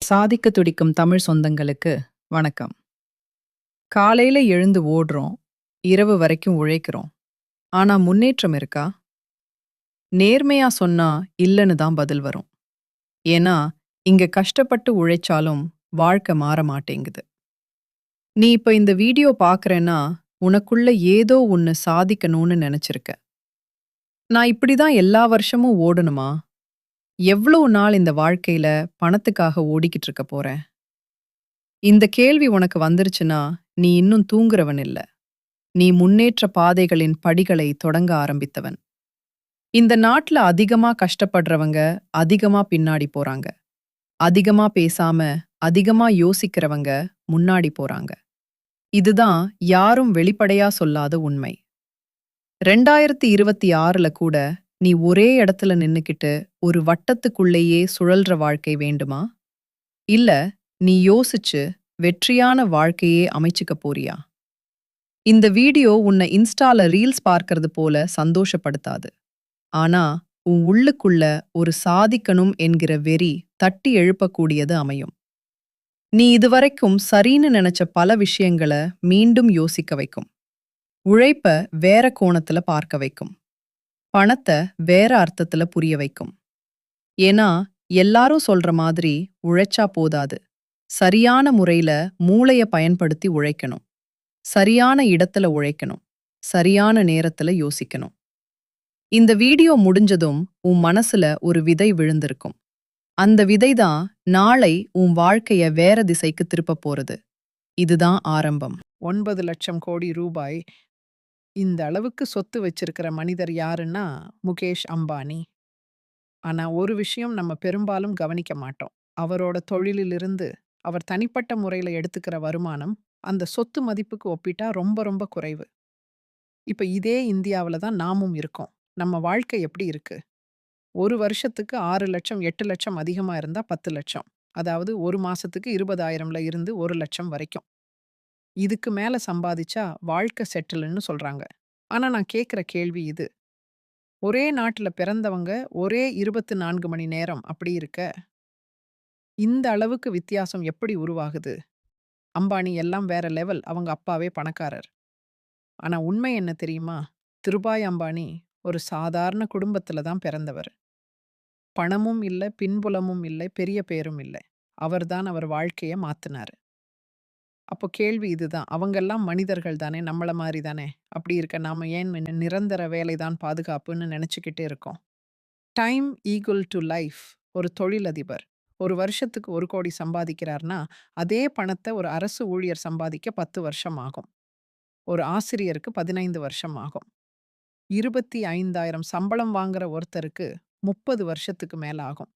சாதிக்க துடிக்கும் தமிழ் சொந்தங்களுக்கு வணக்கம். காலையில எழுந்து ஓடுறோம், இரவு வரைக்கும் உழைக்கிறோம். ஆனா முன்னேற்றம் இருக்கா? நேர்மையா சொன்னா இல்லன்னு தான் பதில் வரும். ஏன்னா, இங்க கஷ்டப்பட்டு உழைச்சாலும் வாழ்க்கை மாற மாட்டேங்குது. நீ இப்ப இந்த வீடியோ பார்க்கறேன்னா, உனக்குள்ள ஏதோ ஒண்ணு சாதிக்கணும்னு நெனச்சிருக்க. நான் இப்படிதான் எல்லா வருஷமும் ஓடணுமா? எவ்வளவு நாள் இந்த வாழ்க்கையில பணத்துக்காக ஓடிக்கிட்டு இருக்க போறேன்? இந்த கேள்வி உனக்கு வந்துருச்சுன்னா, நீ இன்னும் தூங்குறவன் இல்ல. நீ முன்னேற்ற பாதைகளின் படிகளை தொடங்க ஆரம்பித்தவன். இந்த நாட்டுல அதிகமா கஷ்டப்படுறவங்க அதிகமா பின்னாடி போறாங்க. அதிகமா பேசாம, அதிகமா யோசிக்கிறவங்க முன்னாடி போறாங்க. இதுதான் யாரும் வெளிப்படையா சொல்லாத உண்மை. 2026ல கூட நீ ஒரே இடத்துல நின்னுக்கிட்டு ஒரு வட்டத்துக்குள்ளேயே சுழல்ற வாழ்க்கை வேண்டுமா? இல்ல நீ யோசிச்சு வெற்றியான வாழ்க்கையே அமைச்சுக்க போறியா? இந்த வீடியோ உன்னை இன்ஸ்டால ரீல்ஸ் பார்க்கறது போல சந்தோஷப்படுத்தாது. ஆனா, உன் உள்ளுக்குள்ள ஒரு சாதிக்கணும் என்கிற வெறி தட்டி எழுப்பக்கூடியது அமையும். நீ இதுவரைக்கும் சரின்னு நினைச்ச பல விஷயங்கள மீண்டும் யோசிக்க வைக்கும். உழைப்ப வேற கோணத்துல பார்க்க வைக்கும். பணத்த வேற அர்த்தத்துல புரிய வைக்கும். ஏன்னா, எல்லாரும் சொல்ற மாதிரி உழைச்சா போதாது. சரியான முறையில மூளைய பயன்படுத்தி உழைக்கணும். சரியான இடத்துல உழைக்கணும். சரியான நேரத்துல யோசிக்கணும். இந்த வீடியோ முடிஞ்சதும் உன் மனசுல ஒரு விதை விழுந்திருக்கும். அந்த விதை தான் நாளை உன் வாழ்க்கைய வேற திசைக்கு திருப்பப் போறது. இதுதான் ஆரம்பம். 9,00,000 கோடி ரூபாய் இந்த அளவுக்கு சொத்து வச்சிருக்கிற மனிதர் யாருன்னா முகேஷ் அம்பானி. ஆனா ஒரு விஷயம் நம்ம பெரும்பாலும் கவனிக்க மாட்டோம். அவரோட தொழிலிலிருந்து அவர் தனிப்பட்ட முறையில எடுத்துக்கிற வருமானம் அந்த சொத்து மதிப்புக்கு ஒப்பிட்டா ரொம்ப ரொம்ப குறைவு. இப்ப இதே இந்தியாவுல தான் நாமும் இருக்கோம். நம்ம வாழ்க்கை எப்படி இருக்கு? ஒரு வருஷத்துக்கு 6,00,000 8,00,000 அதிகமா இருந்தா 10,00,000. அதாவது ஒரு மாசத்துக்கு 20,000ல இருந்து 1,00,000 வரைக்கும். இதுக்கு மேல சம்பாதிச்சா வாழ்க்கை செட்டில்ன்னு சொல்றாங்க. ஆனா நான் கேட்கிற கேள்வி இது. ஒரே நாட்டுல பிறந்தவங்க ஒரே 24 மணி நேரம் அப்படி இருக்க, இந்த அளவுக்கு வித்தியாசம் எப்படி உருவாகுது? அம்பானி எல்லாம் வேற லெவல். அவங்க அப்பாவே பணக்காரர். ஆனா உண்மை என்ன தெரியுமா? திருபாய் அம்பானி ஒரு சாதாரண குடும்பத்துல தான் பிறந்தவர். பணமும் இல்ல, பின்புலமும் இல்லை, பெரிய பேரும் இல்லை. அவர்தான் அவர் வாழ்க்கைய மாத்துனாரு. அப்போ கேள்வி இதுதான். அவங்கெல்லாம் மனிதர்கள் தானே, நம்மள மாரி தானே. அப்படி இருக்க நாம ஏன் நிரந்தர வேலை தான் பாதுகாப்புன்னு நெனச்சுக்கிட்டே இருக்கோம்? Time equal to life. ஒரு தொழிலதிபர் ஒரு வருஷத்துக்கு 1,00,00,000 சம்பாதிக்கிறார்னா, அதே பணத்த ஒரு அரசு ஊழியர் சம்பாதிக்க 10 வருஷம் ஆகும். ஒரு ஆசிரியருக்கு 15 வருஷம் ஆகும். 25,000 சம்பளம் வாங்குற ஒருத்தருக்கு 30 வருஷத்துக்கு மேல ஆகும்.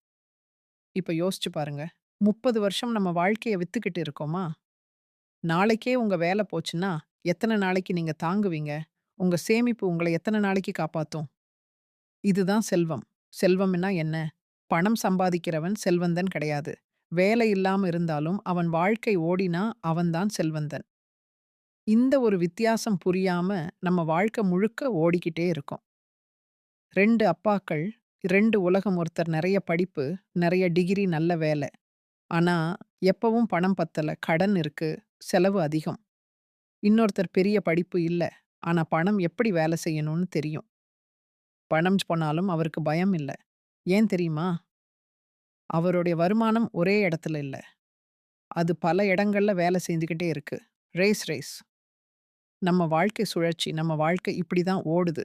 இப்ப யோசிச்சு பாருங்க. 30 வருஷம் நம்ம வாழ்க்கைய வித்துக்கிட்டு இருக்கோமா? நாளைக்கே உங்க வேல போச்சுன்னா, எத்தன நாளைக்கு நீங்க தாங்குவீங்க? உங்க சேமிப்பு உங்கள எத்தன நாளைக்கு காப்பாத்தும்? இதுதான் செல்வம். செல்வம்னா என்ன? பணம் சம்பாதிக்கிறவன் செல்வந்தன் கிடையாது. வேலை இல்லாம இருந்தாலும் அவன் வாழ்க்கை ஓடினா அவன்தான் செல்வந்தன். இந்த ஒரு வித்தியாசம் புரியாம நம்ம வாழ்க்கை முழுக்க ஓடிக்கிட்டே இருக்கோம். 2 அப்பாக்கள், 2 உலகம். ஒருத்தர் நெறைய படிப்பு, நெறைய டிகிரி, நல்ல வேலை. ஆனா, எப்பவும் பணம் பத்தல. கடன் இருக்கு, செலவு அதிகம். இன்னொருத்தர் பெரிய படிப்பு இல்ல. ஆனா பணம் எப்படி வேலை செய்யணும்னு தெரியும். பணம் போனாலும் அவருக்கு பயம் இல்ல. ஏன் தெரியுமா? அவருடைய வருமானம் ஒரே இடத்துல இல்ல. அது பல இடங்கள்ல வேலை செஞ்சுக்கிட்டே இருக்கு. ரேஸ். நம்ம வாழ்க்கை சுழற்சி, நம்ம வாழ்க்கை இப்படி தான் ஓடுது.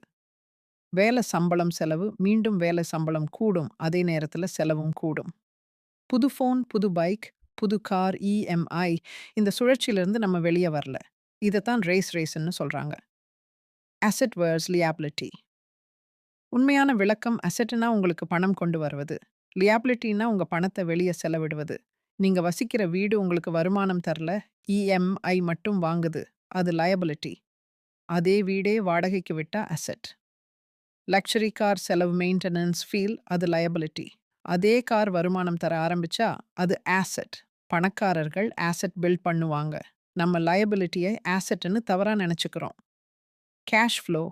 வேலை சம்பளம் செலவு, மீண்டும் வேலை சம்பளம் கூடும். அதே நேரத்துல செலவும் கூடும். புது ஃபோன், புது பைக், புது கார், இஎம்ஐ. இந்த சுழற்சியிலிருந்து நம்ம வெளிய வரல. இதத்தான் ரேஸ்ன்னு சொல்றாங்க. Asset verse liability. உண்மையான விளக்கம் அசெட்னா உங்களுக்கு பணம் கொண்டு வருவது. லியாபிலிட்டினா உங்க பணத்த வெளிய செலவிடுவது. நீங்க வசிக்கிற வீடு உங்களுக்கு வருமானம் தரல, இஎம்ஐ மட்டும் வாங்குது. அது லயபிலிட்டி. அதே வீடே வாடகைக்கு விட்டா அசெட். லக்ஸரி கார் செலவு, மெயின்டெனன்ஸ், ஃபீல், அது லயபிலிட்டி. அதே கார் வருமானம் தர ஆரம்பிச்சா அது ஆசெட். பணக்காரர்கள் ஆசெட் பில்ட் பண்ணுவாங்க. நம்ம லயபிலிட்டியை ஆசெட்னு தவறா நெனச்சுக்கிறோம். Cash flow.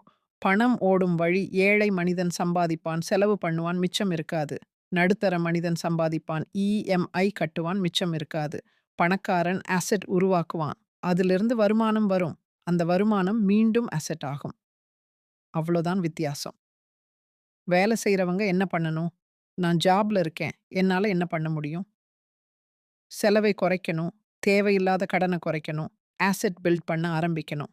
பணம் ஓடும் வழி. ஏழை மனிதன் சம்பாதிப்பான், செலவு பண்ணுவான், மிச்சம் இருக்காது. நடுத்தர மனிதன் சம்பாதிப்பான், இஎம்ஐ கட்டுவான், மிச்சம் இருக்காது. பணக்காரன் அசெட் உருவாக்குவான், அதிலிருந்து வருமானம் வரும். அந்த வருமானம் மீண்டும் அசெட் ஆகும். அவ்வளோதான் வித்தியாசம். வேலை செய்றவங்க என்ன பண்ணணும்? நான் ஜாப்ல இருக்கேன். என்னால என்ன பண்ண முடியும்? செலவை குறைக்கணும், தேவையில்லாத கடன குறைக்கணும், அசெட் பில்ட் பண்ண ஆரம்பிக்கணும்.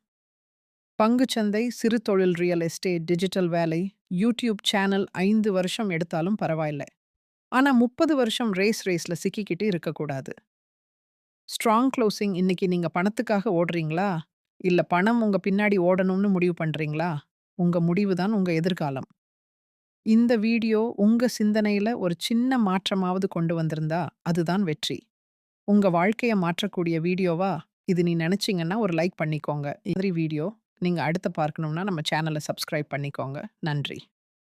பங்குச்சந்தை, சிறு தொழில், ரியல் எஸ்டேட், டிஜிட்டல் வேலை, யூடியூப் சேனல் 5 வருஷம் எடுத்தாலும் பரவாயில்ல. ஆனா 30 வருஷம் ரேஸ்ல சிக்கிக்கிட்டு இருக்கக்கூடாது. Strong closing. இன்னைக்கு நீங்க பணத்துக்காக ஓடுறீங்களா? இல்ல பணம் உங்க பின்னாடி ஓடணும்னு முடிவு பண்றீங்களா? உங்க முடிவு தான் உங்க எதிர்காலம். இந்த வீடியோ உங்க சிந்தனையில ஒரு சின்ன மாற்றமாவது கொண்டு வந்திருந்தா, அதுதான் வெற்றி. உங்க வாழ்க்கைய மாற்றக்கூடிய வீடியோவா இது நீ நினைச்சீங்கன்னா ஒரு லைக் பண்ணிக்கோங்க. இந்த மாதிரி வீடியோ நீங்க அடுத்து பார்க்கணும்னா நம்ம சேனலை சப்ஸ்கிரைப் பண்ணிக்கோங்க. நன்றி.